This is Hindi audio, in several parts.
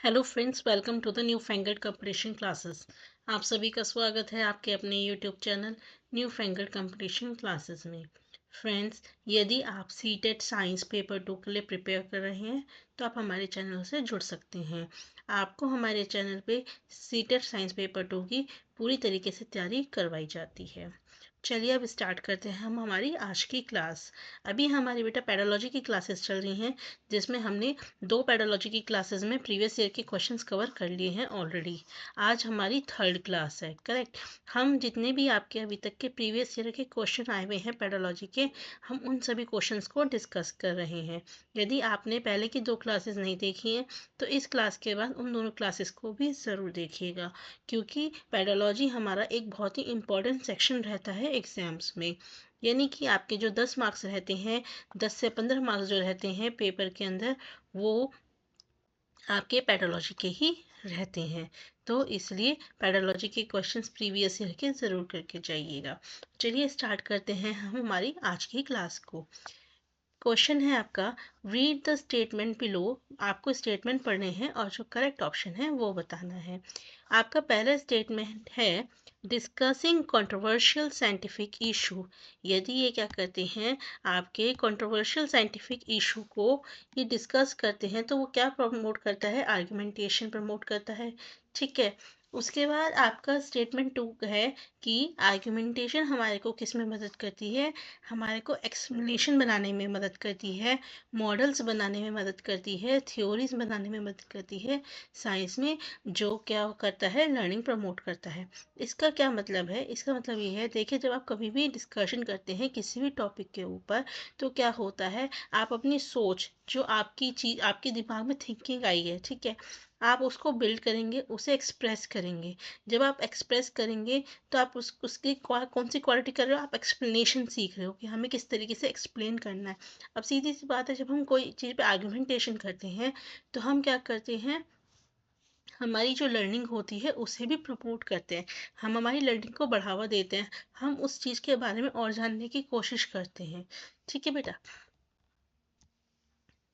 Hello friends, welcome to the new fangled competition classes. आप सभी का स्वागत है आपके अपने YouTube channel new fangled competition classes में। फ्रेंड्स, यदि आप सीटेट साइंस पेपर 2 के लिए प्रिपेयर कर रहे हैं तो आप हमारे चैनल से जुड़ सकते हैं। आपको हमारे चैनल पे सीटेट साइंस पेपर 2 की पूरी तरीके से तैयारी करवाई जाती है। चलिए अब स्टार्ट करते हैं हम हमारी आज की क्लास। अभी हमारी बेटा पेडोलॉजी की क्लासेस चल रही हैं, जिसमें हमने 2 पेडोलॉजी की क्लासेस में प्रीवियस ईयर के क्वेश्चंस कवर कर लिए हैं ऑलरेडी। आज हमारी 3rd क्लास है, करेक्ट। हम जितने भी आपके अभी तक के प्रीवियस ईयर के क्वेश्चन आए हुए हैं पेडोलॉजी के, हम उन सभी क्वेश्चंस को डिस्कस कर रहे हैं। यदि आपने पहले की 2 क्लासेस नहीं देखी हैं तो इस क्लास के बाद उन दोनों क्लासेस को भी ज़रूर देखिएगा, क्योंकि पेडोलॉजी हमारा एक बहुत ही इम्पॉर्टेंट सेक्शन रहता है एग्जाम्स में। यानी कि आपके जो 10 मार्क्स रहते हैं, 10 से 15 मार्क्स जो रहते हैं पेपर के अंदर, वो आपके पेडोलॉजी के ही रहते हैं। तो इसलिए पेडोलॉजी के क्वेश्चंस प्रीवियस ईयर के ज़रूर करके जाइएगा। चलिए स्टार्ट करते हैं हम हमारी आज की क्लास को। क्वेश्चन है आपका, रीड द स्टेटमेंट बिलो। आपको स्टेटमेंट पढ़ने हैं और जो करेक्ट ऑप्शन है वो बताना है। आपका पहला स्टेटमेंट है डिस्कसिंग कंट्रोवर्शियल साइंटिफिक इशू। यदि ये क्या करते हैं, आपके कंट्रोवर्शियल साइंटिफिक इशू को ये डिस्कस करते हैं तो वो क्या प्रमोट करता है, आर्गुमेंटेशन प्रमोट करता है। ठीक है। उसके बाद आपका स्टेटमेंट 2 है कि आर्गुमेंटेशन हमारे को किस में मदद करती है, हमारे को एक्सप्लेनेशन बनाने में मदद करती है, मॉडल्स बनाने में मदद करती है, थ्योरीज बनाने में मदद करती है साइंस में, जो क्या करता है, लर्निंग प्रमोट करता है। इसका क्या मतलब है? इसका मतलब ये है, देखिए, जब आप कभी भी डिस्कशन करते हैं किसी भी टॉपिक के ऊपर तो क्या होता है, आप अपनी सोच, जो आपकी चीज़ आपके दिमाग में थिंकिंग आई है, ठीक है, आप उसको बिल्ड करेंगे, उसे एक्सप्रेस करेंगे। जब आप एक्सप्रेस करेंगे तो आप उसकी कौन सी क्वालिटी कर रहे हो, आप एक्सप्लेनेशन सीख रहे हो कि हमें किस तरीके से एक्सप्लेन करना है। अब सीधी सी बात है, जब हम कोई चीज़ पे आर्गुमेंटेशन करते हैं तो हम क्या करते हैं, हमारी जो लर्निंग होती है उसे भी प्रमोट करते हैं, हम हमारी लर्निंग को बढ़ावा देते हैं, हम उस चीज़ के बारे में और जानने की कोशिश करते हैं। ठीक है बेटा,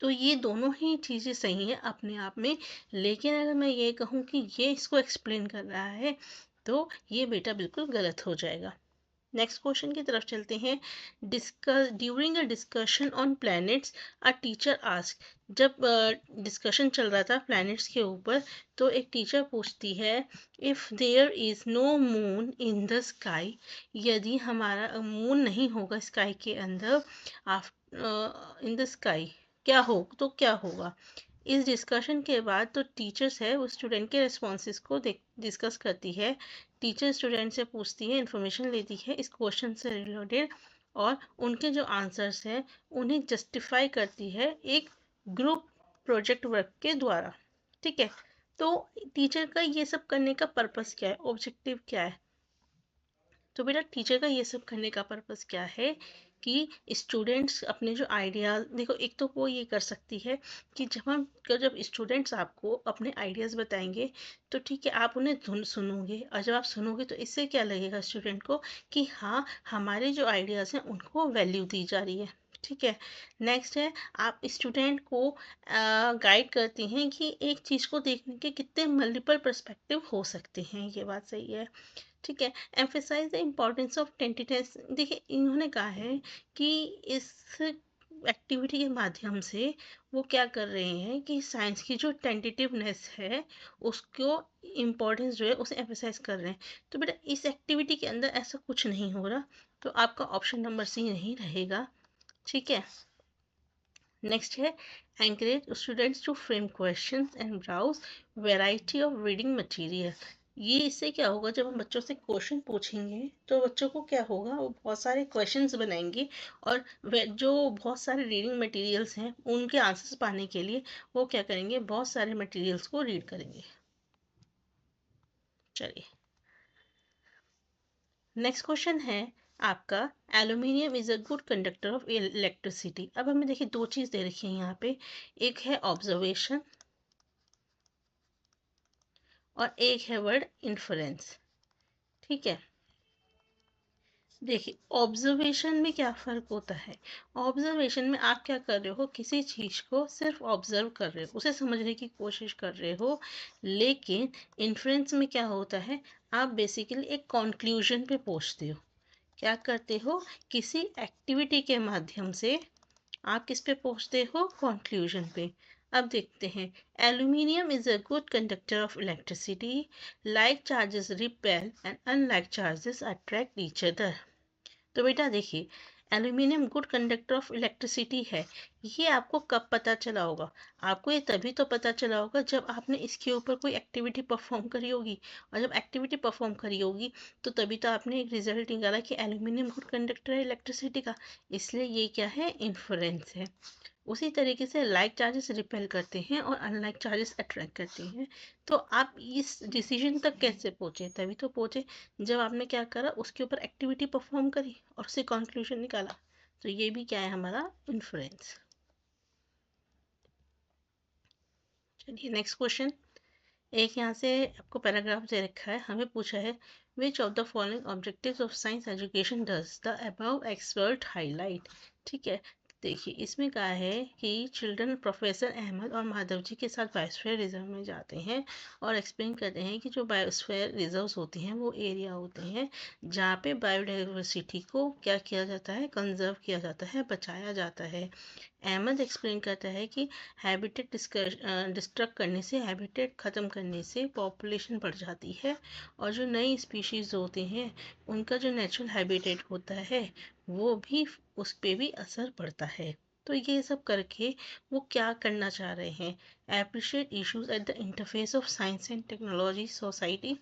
तो ये दोनों ही चीज़ें सही हैं अपने आप में। लेकिन अगर मैं ये कहूँ कि ये इसको एक्सप्लेन कर रहा है तो ये बेटा बिल्कुल गलत हो जाएगा। नेक्स्ट क्वेश्चन की तरफ चलते हैं। Discuss during a discussion on planets a teacher ask. जब डिस्कशन चल रहा था प्लैनेट्स के ऊपर, तो एक टीचर पूछती है, if there is no moon in the sky. यदि हमारा मून नहीं होगा स्काई के अंदर, इन द स्काई, क्या होगा। इस डिस्कशन के बाद तो टीचर्स है वो स्टूडेंट के रिस्पॉन्सेस को डिस्कस करती है। टीचर स्टूडेंट से पूछती है, इंफॉर्मेशन लेती है इस क्वेश्चन से रिलेटेड, और उनके जो आंसर्स हैं उन्हें जस्टिफाई करती है एक ग्रुप प्रोजेक्ट वर्क के द्वारा। ठीक है। तो टीचर का ये सब करने का पर्पस क्या है, ऑब्जेक्टिव क्या है? तो बेटा, टीचर का ये सब करने का पर्पस क्या है कि स्टूडेंट्स अपने जो आइडियाज़, देखो, एक तो वो ये कर सकती है कि जब स्टूडेंट्स आपको अपने आइडियाज़ बताएंगे तो ठीक है, आप उन्हें सुनोगे, और जब आप सुनोगे तो इससे क्या लगेगा स्टूडेंट को कि हाँ, हमारे जो आइडियाज़ हैं उनको वैल्यू दी जा रही है। ठीक है। नेक्स्ट है, आप स्टूडेंट को गाइड करती हैं कि एक चीज़ को देखने के कितने मल्टीपल पर्सपेक्टिव हो सकते हैं। ये बात सही है। ठीक है। Emphasize the importance of tentativeness. देखिए, इन्होंने कहा है कि इस एक्टिविटी के माध्यम से वो क्या कर रहे हैं कि साइंस की जो टेंटेटिवनेस है उसको, इम्पोर्टेंस जो है उसे एम्फेसाइज कर रहे हैं। तो बेटा, इस एक्टिविटी के अंदर ऐसा कुछ नहीं हो रहा, तो आपका ऑप्शन नंबर सी नहीं रहेगा। ठीक है। नेक्स्ट है, encourage students to frame questions and browse variety of reading material. ये इससे क्या होगा, जब हम बच्चों से क्वेश्चन पूछेंगे तो बच्चों को क्या होगा, वो बहुत सारे क्वेश्चंस बनाएंगे, और जो बहुत सारे रीडिंग मटेरियल्स हैं उनके आंसर्स पाने के लिए वो क्या करेंगे, बहुत सारे मटेरियल्स को रीड करेंगे। चलिए, नेक्स्ट क्वेश्चन है आपका, aluminium is a good conductor of electricity. अब हमें देखिए, दो चीज़ दे रखी है यहाँ पे, एक है ऑब्जर्वेशन और एक है वर्ड इन्फ्लुएंस। ठीक है। देखिए, ऑब्जर्वेशन में क्या फ़र्क होता है। ऑब्जर्वेशन में आप क्या कर रहे हो, किसी चीज़ को सिर्फ ऑब्जर्व कर रहे हो, उसे समझने की कोशिश कर रहे हो। लेकिन इन्फ्रेंस में क्या होता है, आप बेसिकली एक कंक्लूजन पे पहुंचते हो। क्या करते हो, किसी एक्टिविटी के माध्यम से आप किस पे पहुंचते हो, कंक्लूजन पे। अब देखते हैं, aluminium is a good conductor of electricity, like charges repel and unlike charges attract each other. तो बेटा देखिए, aluminium good conductor of electricity है। ये आपको कब पता चला होगा, आपको ये तभी तो पता चला होगा जब आपने इसके ऊपर कोई एक्टिविटी परफॉर्म करी होगी। और जब एक्टिविटी परफॉर्म करी होगी तो तभी तो आपने एक रिजल्ट निकाला कि एल्यूमिनियम गुड कंडक्टर है इलेक्ट्रिसिटी का। इसलिए ये क्या है, इन्फ्रेंस है। उसी तरीके से लाइक चार्जेस रिपेल करते हैं और अनलाइक चार्जेस अट्रैक्ट करते हैं। तो आप इस डिसीजन तक कैसे पहुंचे, तभी तो पहुंचे जब आपने क्या करा, उसके ऊपर एक्टिविटी परफॉर्म करी और उससे कंक्लूजन निकाला। तो ये भी क्या है, हमारा इन्फ्लुएंस। चलिए नेक्स्ट क्वेश्चन। एक यहाँ से आपको पैराग्राफ दे रखा है, हमें पूछा है which of the following objectives of science education does the above expert highlight. ठीक है, देखिए इसमें कहा है कि चिल्ड्रन प्रोफेसर अहमद और माधव जी के साथ बायोस्फीयर रिजर्व में जाते हैं और एक्सप्लेन करते हैं कि जो बायोस्फीयर रिजर्व्स होते हैं वो एरिया होते हैं जहाँ पे बायोडाइवर्सिटी को क्या किया जाता है, कंजर्व किया जाता है, बचाया जाता है। अहमद एक्सप्लेन करता है कि हैबिटेट डिस्ट्रक्ट करने से, हैबिटेट ख़त्म करने से पॉपुलेशन बढ़ जाती है और जो नई स्पीशीज़ होते हैं उनका जो नेचुरल हैबिटेट होता है वो भी, उस पर भी असर पड़ता है। तो ये सब करके वो क्या करना चाह रहे हैं, appreciate issues at the interface of science and technology society,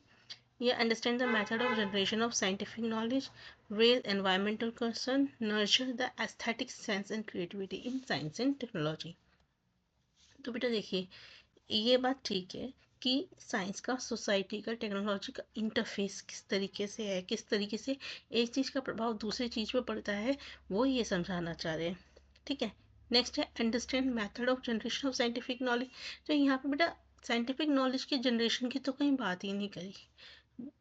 या understand the method of generation of scientific knowledge, raise environmental concern, nurture the aesthetic sense and creativity in science and technology। तो बेटा देखिए, ये बात ठीक है कि साइंस का, सोसाइटी का, टेक्नोलॉजी का इंटरफेस किस तरीके से है, किस तरीके से एक चीज़ का प्रभाव दूसरी चीज़ पर पड़ता है, वो ये समझाना चाह रहे हैं। ठीक है, नेक्स्ट है understand method of generation of scientific knowledge. तो यहाँ पे बेटा साइंटिफिक नॉलेज की जनरेशन की तो कहीं बात ही नहीं करी।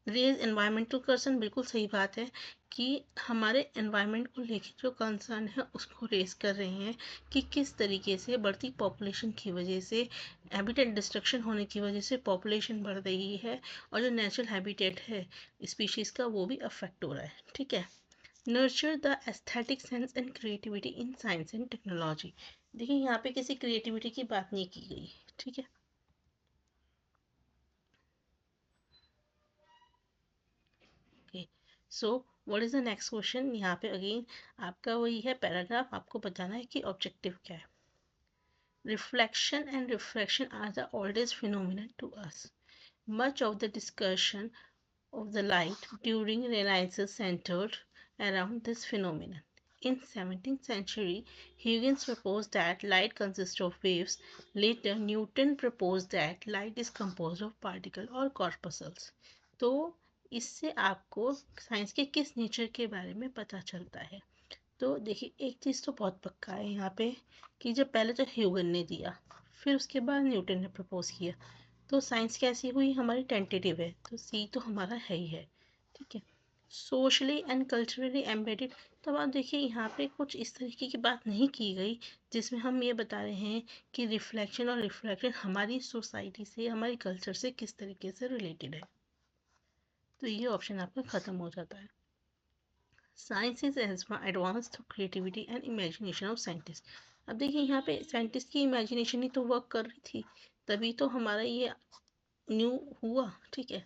रेज एनवायरमेंटल कंसर्न, बिल्कुल सही बात है कि हमारे एनवायरनमेंट को लेके जो कंसर्न है उसको रेज कर रहे हैं कि किस तरीके से बढ़ती पॉपुलेशन की वजह से, हैबिटेट डिस्ट्रक्शन होने की वजह से पॉपुलेशन बढ़ रही है और जो नेचुरल हैबिटेट है स्पीशीज़ का वो भी अफेक्ट हो रहा है। ठीक है, nurture the aesthetic sense and creativity in science and technology. देखिए यहाँ पे किसी क्रिएटिविटी की बात नहीं की गई। ठीक है, okay, so what is the next question. यहाँ पे अगेन आपका वही है पैराग्राफ, आपको बताना है कि ऑब्जेक्टिव क्या है। Reflection and refraction are the oldest phenomenon to us. Much of the discussion of the light during Renaissance centered around this phenomenon. In 17th century, Huygens proposed that light consists of waves. Later, Newton proposed that light is composed of particles or corpuscles. तो इससे आपको साइंस के किस नेचर के बारे में पता चलता है। तो देखिए, एक चीज़ तो बहुत पक्का है यहाँ पे कि जब पहले तो ह्यूगन ने दिया, फिर उसके बाद न्यूटन ने प्रपोज किया, तो साइंस कैसी हुई, हमारी टेंटेटिव है, तो सी तो हमारा है ही है। ठीक है, सोशली एंड कल्चरली एम्बेडेड। तब आप देखिए यहाँ पे कुछ इस तरीके की बात नहीं की गई जिसमें हम ये बता रहे हैं कि रिफ्लेक्शन और रिफ्रैक्शन हमारी सोसाइटी से, हमारी कल्चर से किस तरीके से रिलेटेड है। तो ये ऑप्शन आपका ख़त्म हो जाता है। Science is advance through creativity and imagination of scientist. अब देखिए यहाँ पे साइंटिस्ट की इमेजिनेशन ही तो वर्क कर रही थी, तभी तो हमारा ये न्यू हुआ। ठीक है,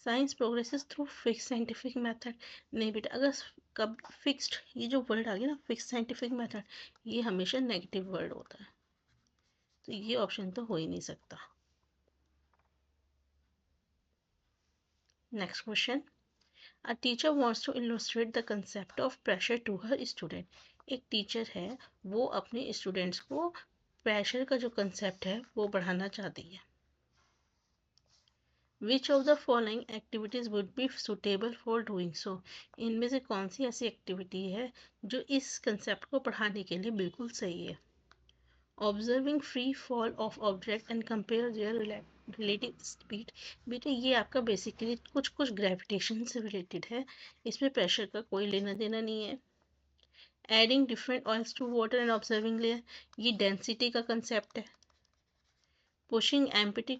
science progresses through fix scientific method. नहीं बेटा, अगर कब फिक्स्ड, ये जो वर्ड आ गया ना फिक्स साइंटिफिक मेथड, ये हमेशा नेगेटिव वर्ड होता है, तो ये ऑप्शन तो हो ही नहीं सकता। Next question, a teacher wants to illustrate the concept of pressure to her student. एक टीचर है, वो अपने स्टूडेंट्स को प्रेशर का जो कंसेप्ट है वो बढ़ाना चाहती है। Which of the following activities would be suitable for doing so. इनमें से कौन सी ऐसी एक्टिविटी है जो इस कंसेप्ट को पढ़ाने के लिए बिल्कुल सही है। Observing free fall of object and compare there relative speed. बेटा ये आपका बेसिकली कुछ कुछ ग्रेविटेशन से रिलेटेड है, इसमें प्रेशर का कोई लेना देना नहीं है। Adding different oils to water and observing layer, ये डेंसिटी का कंसेप्ट है। Pushing empty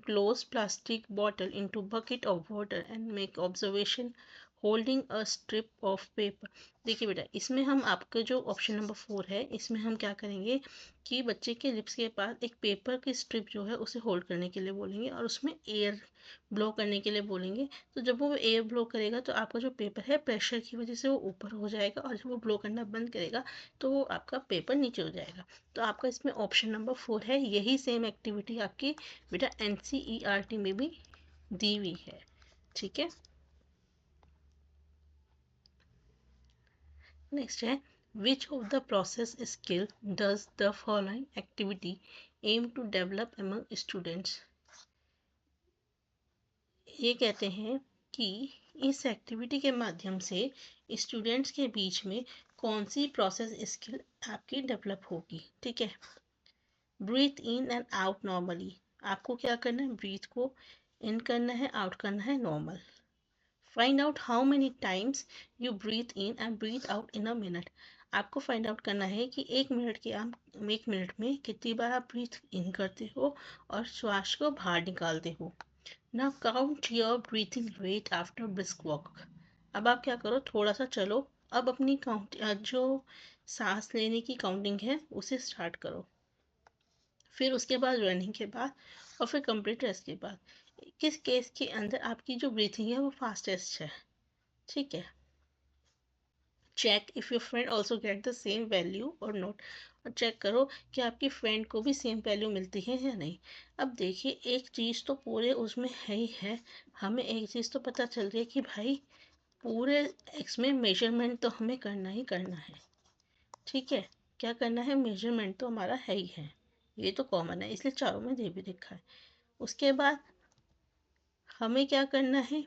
closed plastic bottle into bucket of water and make observation holding a strip of paper। देखिए बेटा इसमें हम आपका जो ऑप्शन नंबर 4 है इसमें हम क्या करेंगे कि बच्चे के लिप्स के पास एक पेपर की स्ट्रिप जो है उसे होल्ड करने के लिए बोलेंगे और उसमें एयर ब्लो करने के लिए बोलेंगे। तो जब वो एयर ब्लो करेगा तो आपका जो पेपर है प्रेशर की वजह से वो ऊपर हो जाएगा और जब वो ब्लो करना बंद करेगा तो वो आपका पेपर नीचे हो जाएगा। तो आपका इसमें ऑप्शन नंबर 4 है। यही सेम एक्टिविटी आपकी बेटा NCERT में भी दी हुई है, ठीक है। नेक्स्ट है which of the process skill does the following activity aim to develop among students. ये कहते हैं कि इस एक्टिविटी के माध्यम से स्टूडेंट्स के बीच में कौन सी प्रोसेस स्किल आपकी डेवलप होगी, ठीक है। Breathe in and out normally, आपको क्या करना है, ब्रीथ को इन करना है, आउट करना है normal. Find out how many times you breathe in and breathe out in a minute, आपको फाइंड आउट करना है कि एक मिनट में कितनी बार आप ब्रीथ इन करते हो और श्वास को बाहर निकालते हो। Now count your breathing rate after brisk walk, अब आप क्या करो, थोड़ा सा चलो, अब अपनी जो सांस लेने की काउंटिंग है उसे स्टार्ट करो, फिर उसके बाद रनिंग के बाद और फिर कंप्लीट रेस्ट के बाद। किस केस के अंदर आपकी जो ब्रीथिंग है वो फास्टेस्ट है, ठीक है। Check if your friend also get the same value और नॉट, और चेक करो कि आपकी फ्रेंड को भी सेम वैल्यू मिलती है या नहीं। अब देखिए एक चीज़ तो पूरे उसमें है ही है, हमें एक चीज़ तो पता चल रही है कि भाई पूरे एक्स में मेजरमेंट तो हमें करना ही करना है, ठीक है। क्या करना है, मेजरमेंट तो हमारा है ही है, ये तो कॉमन है इसलिए चारों में दे भी रखा है। उसके बाद हमें क्या करना है,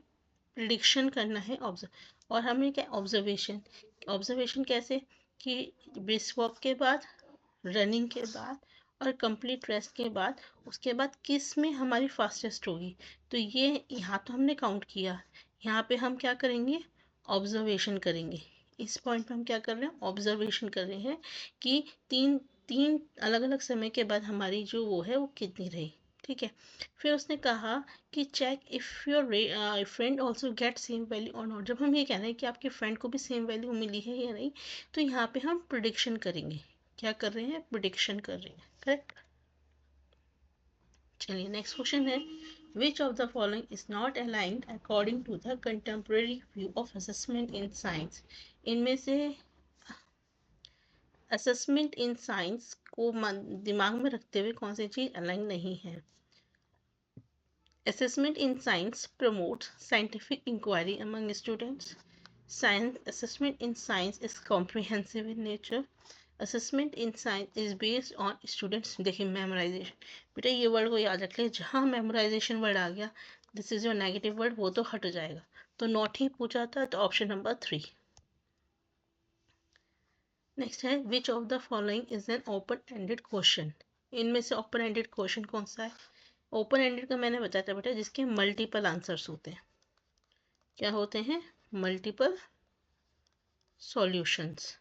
प्रिडिक्शन करना है, ऑब्जर्व, और हमें क्या ऑब्जर्वेशन, ऑब्जर्वेशन कैसे कि ब्रिस्क वॉक के बाद, रनिंग के बाद और कंप्लीट रेस्ट के बाद, उसके बाद किस में हमारी फास्टेस्ट होगी। तो ये यहाँ तो हमने काउंट किया, यहाँ पे हम क्या करेंगे, ऑब्जर्वेशन करेंगे। इस पॉइंट पे हम क्या कर रहे हैं, ऑब्जर्वेशन कर रहे हैं कि तीन तीन अलग अलग समय के बाद हमारी जो वो है वो कितनी रही, ठीक है। फिर उसने कहा कि check if your friend also get same value और नॉट, जब हम ये कह रहे हैं कि आपके फ्रेंड को भी सेम वैल्यू मिली है या नहीं, तो यहाँ पे हम प्रिडिक्शन करेंगे। क्या कर रहे हैं, प्रिडिक्शन कर रहे हैं, करेक्ट। चलिए नेक्स्ट क्वेश्चन है which of the following is not aligned according to the contemporary view of assessment in science. इनमें से असेसमेंट इन साइंस को दिमाग में रखते हुए कौन सी चीज़ अलाइन नहीं है। Assessment in science promotes scientific inquiry among students. Science assessment in science is comprehensive in nature. Assessment in science is based on students देखिए memorization, बेटा ये वर्ड को याद रख ले, जहाँ memorization वर्ड आ गया this is your negative word, वो तो हट जाएगा। तो नॉट ही पूछा था, तो ऑप्शन नंबर 3। नेक्स्ट है which of the following is an open ended question. इनमें से ओपन एंडेड क्वेश्चन कौन सा है। ओपन एंडेड का मैंने बताया था बेटा जिसके मल्टीपल आंसर्स होते हैं। क्या होते हैं, मल्टीपल सॉल्यूशंस,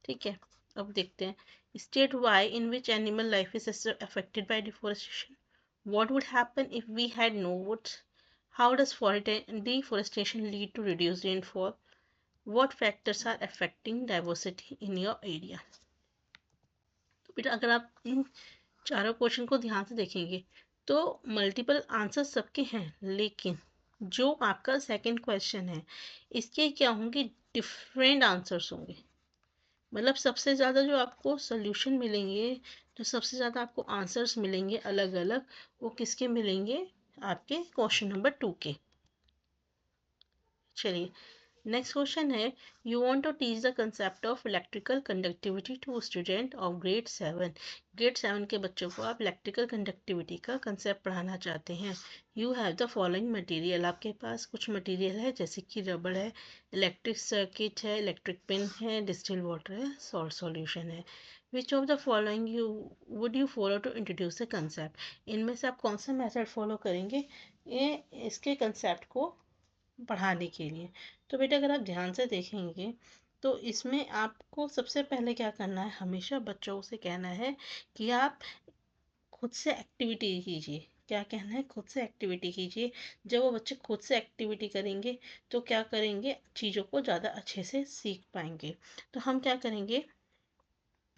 ठीक है। अब देखते हैं state why in which animal life is affected by deforestation. What would happen if we had no woods. How does deforestation lead to reduce rainfall. What factors are affecting diversity in your area. तो बेटा अगर आप इन चारों क्वेश्चन को ध्यान से देखेंगे तो मल्टीपल आंसर सबके हैं, लेकिन जो आपका सेकंड क्वेश्चन है इसके क्या होंगे, डिफरेंट आंसर्स होंगे। मतलब सबसे ज़्यादा जो आपको सोल्यूशन मिलेंगे, जो सबसे ज़्यादा आपको आंसर्स मिलेंगे अलग अलग, वो किसके मिलेंगे, आपके क्वेश्चन नंबर 2 के। चलिए नेक्स्ट क्वेश्चन है you want to teach the concept of electrical conductivity to student of grade 7। Grade 7 के बच्चों को आप इलेक्ट्रिकल कंडक्टिविटी का कंसेप्ट पढ़ाना चाहते हैं। You have the following material, आपके पास कुछ मटेरियल है जैसे कि रबड़ है, इलेक्ट्रिक सर्किट है, इलेक्ट्रिक पिन है, डिस्टिल वाटर है, सॉल्ट सॉल्यूशन है। Which of the following you would you follow to introduce the concept? इनमें से आप कौन सा मेथड फॉलो करेंगे ये इसके कंसेप्ट को पढ़ाने के लिए? तो बेटा अगर आप ध्यान से देखेंगे तो इसमें आपको सबसे पहले क्या करना है, हमेशा बच्चों से कहना है कि आप खुद से एक्टिविटी कीजिए। क्या कहना है? खुद से एक्टिविटी कीजिए। जब वो बच्चे खुद से एक्टिविटी करेंगे तो क्या करेंगे, चीज़ों को ज़्यादा अच्छे से सीख पाएंगे। तो हम क्या करेंगे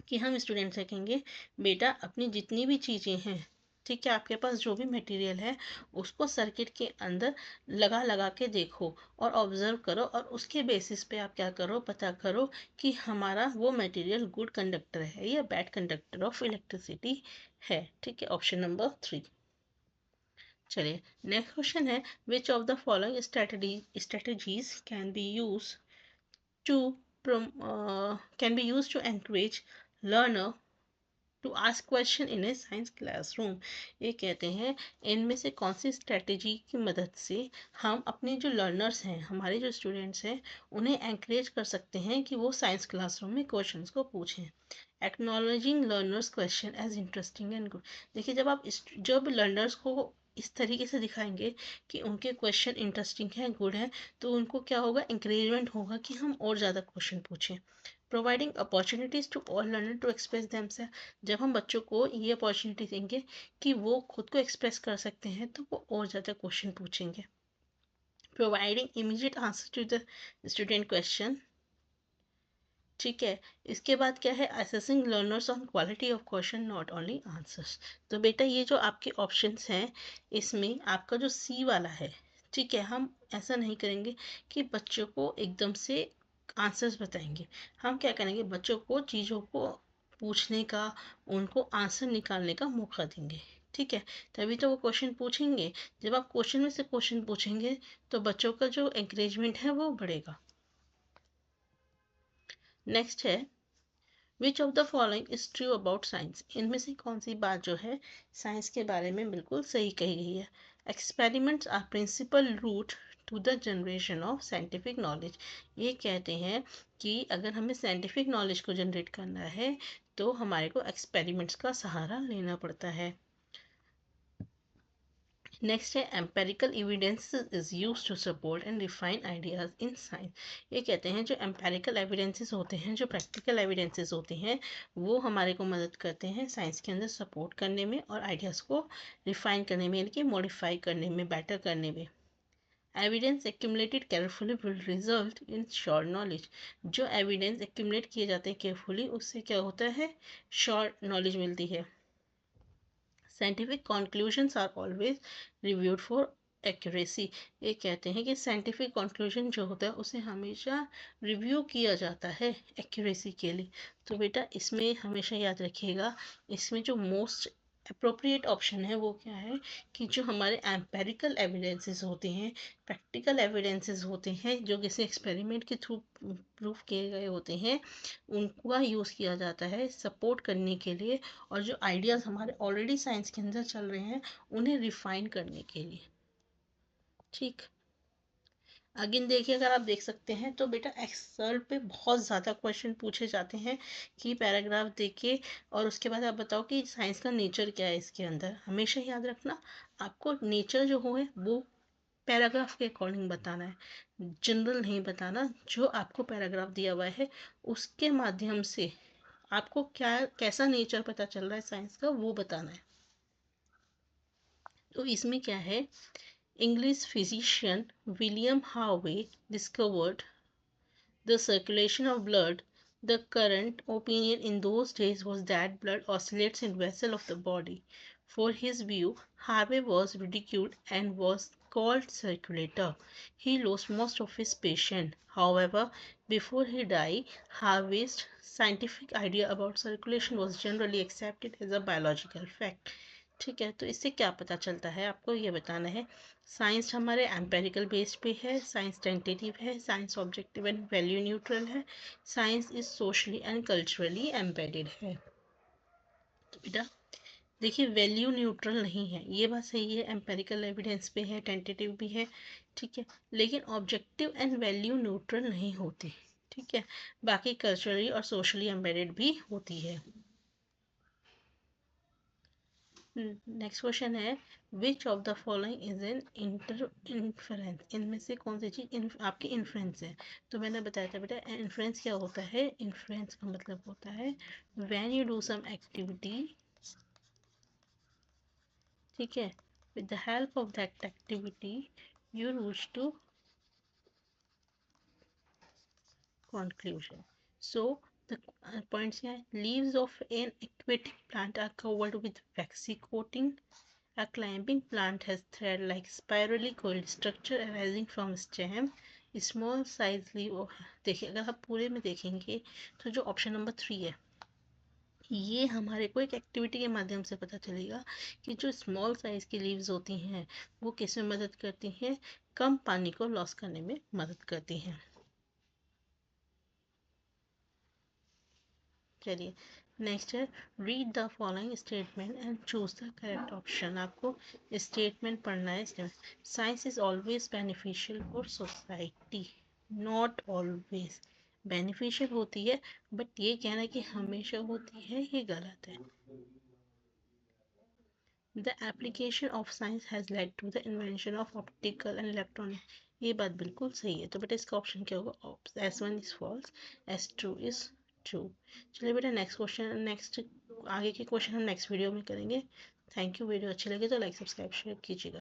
कि हम स्टूडेंट से कहेंगे बेटा अपनी जितनी भी चीज़ें हैं, ठीक है, आपके पास जो भी मटेरियल है उसको सर्किट के अंदर लगा लगा के देखो और ऑब्जर्व करो, और उसके बेसिस पे आप क्या करो, पता करो कि हमारा वो मटेरियल गुड कंडक्टर है या बैड कंडक्टर ऑफ इलेक्ट्रिसिटी है। ठीक है, ऑप्शन नंबर 3। चलिए नेक्स्ट क्वेश्चन है, which of the following strategies can be use to can be used to encourage learner to ask question in a science classroom? ये कहते हैं इनमें से कौन सी स्ट्रेटेजी की मदद से हम अपने जो लर्नर्स हैं, हमारे जो स्टूडेंट्स हैं, उन्हें एंकरेज कर सकते हैं कि वो साइंस क्लासरूम में क्वेश्चंस को पूछें। Acknowledging learners question as interesting and good. देखिए जब लर्नर्स को इस तरीके से दिखाएंगे कि उनके क्वेश्चन इंटरेस्टिंग हैं, गुड हैं, तो उनको क्या होगा, इंकरेजमेंट होगा कि हम और ज़्यादा क्वेश्चन पूछें। Providing opportunities to all learner to express themself. जब हम बच्चों को ये अपॉर्चुनिटी देंगे कि वो खुद को एक्सप्रेस कर सकते हैं तो वो और ज़्यादा क्वेश्चन पूछेंगे। Providing immediate answer to the student question. ठीक है, इसके बाद क्या है, assessing learners on quality of question not only answers. तो बेटा ये जो आपके ऑप्शंस हैं इसमें आपका जो सी वाला है, ठीक है, हम ऐसा नहीं करेंगे कि बच्चों को एकदम से आंसर्स बताएंगे। हम क्या करेंगे, बच्चों को चीज़ों को पूछने का, उनको आंसर निकालने का मौका देंगे। ठीक है, तभी तो वो क्वेश्चन पूछेंगे। जब आप क्वेश्चन में से क्वेश्चन पूछेंगे तो बच्चों का जो एंकरेजमेंट है वो बढ़ेगा। नेक्स्ट है, which of the following is true about science? इनमें से कौन सी बात जो है साइंस के बारे में बिल्कुल सही कही गई है? Experiments are principal route to the generation of scientific knowledge. ये कहते हैं कि अगर हमें साइंटिफिक नॉलेज को जनरेट करना है तो हमारे को एक्सपेरिमेंट्स का सहारा लेना पड़ता है। नेक्स्ट है, empirical evidence is use to support and refine ideas in science. ये कहते हैं जो एम्पेरिकल एविडेंसेस होते हैं, जो प्रैक्टिकल एविडेंसेस होते हैं, वो हमारे को मदद करते हैं साइंस के अंदर सपोर्ट करने में और आइडियाज़ को रिफाइन करने में, यानी कि मॉडिफाई करने में, बेटर करने में। Evidence accumulated carefully will result in sure knowledge. जो एविडेंस एक्यूमुलेट किए जाते हैं केयरफुली, उससे क्या होता है, श्योर नॉलेज मिलती है। Scientific conclusions are always reviewed for accuracy. ये कहते हैं कि साइंटिफिक कंक्लूजन जो होता है उसे हमेशा रिव्यू किया जाता है एक्यूरेसी के लिए। तो बेटा इसमें हमेशा याद रखिएगा, इसमें जो मोस्ट अप्रोप्रिएट ऑप्शन है वो क्या है कि जो हमारे एम्पेरिकल एविडेंसेस होते हैं, प्रैक्टिकल एविडेंसेस होते हैं, जो किसी एक्सपेरिमेंट के थ्रू प्रूफ किए गए होते हैं, उनका यूज़ किया जाता है सपोर्ट करने के लिए, और जो आइडियाज़ हमारे ऑलरेडी साइंस के अंदर चल रहे हैं उन्हें रिफाइन करने के लिए। ठीक, अगेन देखिए, अगर आप देख सकते हैं तो बेटा एक्सेल पे बहुत ज़्यादा क्वेश्चन पूछे जाते हैं कि पैराग्राफ देखिए और उसके बाद आप बताओ कि साइंस का नेचर क्या है। इसके अंदर हमेशा याद रखना, आपको नेचर जो हो है वो पैराग्राफ के अकॉर्डिंग बताना है, जनरल नहीं बताना। जो आपको पैराग्राफ दिया हुआ है उसके माध्यम से आपको क्या कैसा नेचर पता चल रहा है साइंस का, वो बताना है। तो इसमें क्या है, English physician William Harvey discovered the circulation of blood. The current opinion in those days was that blood oscillates in vessel of the body. For his view, Harvey was ridiculed and was called circulator. He lost most of his patients. However, before he died, Harvey's scientific idea about circulation was generally accepted as a biological fact. ठीक है, तो इससे क्या पता चलता है, आपको ये बताना है साइंस हमारे एम्पेरिकल बेस्ड पे है, साइंस टेंटेटिव है, science objective and value neutral है, science is socially and culturally embedded है। तो बेटा देखिए वैल्यू न्यूट्रल नहीं है, ये बात सही है, एम्पेरिकल एविडेंस पे है, टेंटेटिव भी है, ठीक है, लेकिन ऑब्जेक्टिव एंड वैल्यू न्यूट्रल नहीं होती। ठीक है, बाकी कल्चरली और सोशली एम्बेडेड भी होती है। नेक्स्ट क्वेश्चन है which of the following is an inference, इनमें से कौन सी चीज आपकी इन्फ्लुएंस है। तो मैंने बताया था बेटा इन्फ्लुएंस क्या होता है, इन्फ्लुएंस का मतलब होता है when you do some activity, ठीक है, with the help of that activity you reach to conclusion. So the points here, leaves of an aquatic plant are covered with waxy coating. A climbing plant has thread-like spirally coiled structure arising from stem. Small size leaf, देखिए अगर आप पूरे में देखेंगे तो जो ऑप्शन नंबर 3 है ये हमारे को एक एक्टिविटी के माध्यम से पता चलेगा कि जो स्मॉल साइज की लीव्स होती हैं वो किस में मदद करती हैं, कम पानी को लॉस करने में मदद करती हैं। चलिए नेक्स्ट है read the following statement and choose the correct option. आपको स्टेटमेंट पढ़ना है इसमें, science is always beneficial for society, not always. Beneficial होती है बट ये कहना कि हमेशा होती है ये गलत है। The application of science has led to the invention of optical and electronic, ये बात बिल्कुल सही है। तो बेटा इसका ऑप्शन क्या होगा, S1 is false, S2 is true. चलिए बेटा नेक्स्ट क्वेश्चन, नेक्स्ट आगे के क्वेश्चन हम नेक्स्ट वीडियो में करेंगे। Thank you. वीडियो अच्छी लगे तो लाइक सब्सक्राइब शेयर कीजिएगा।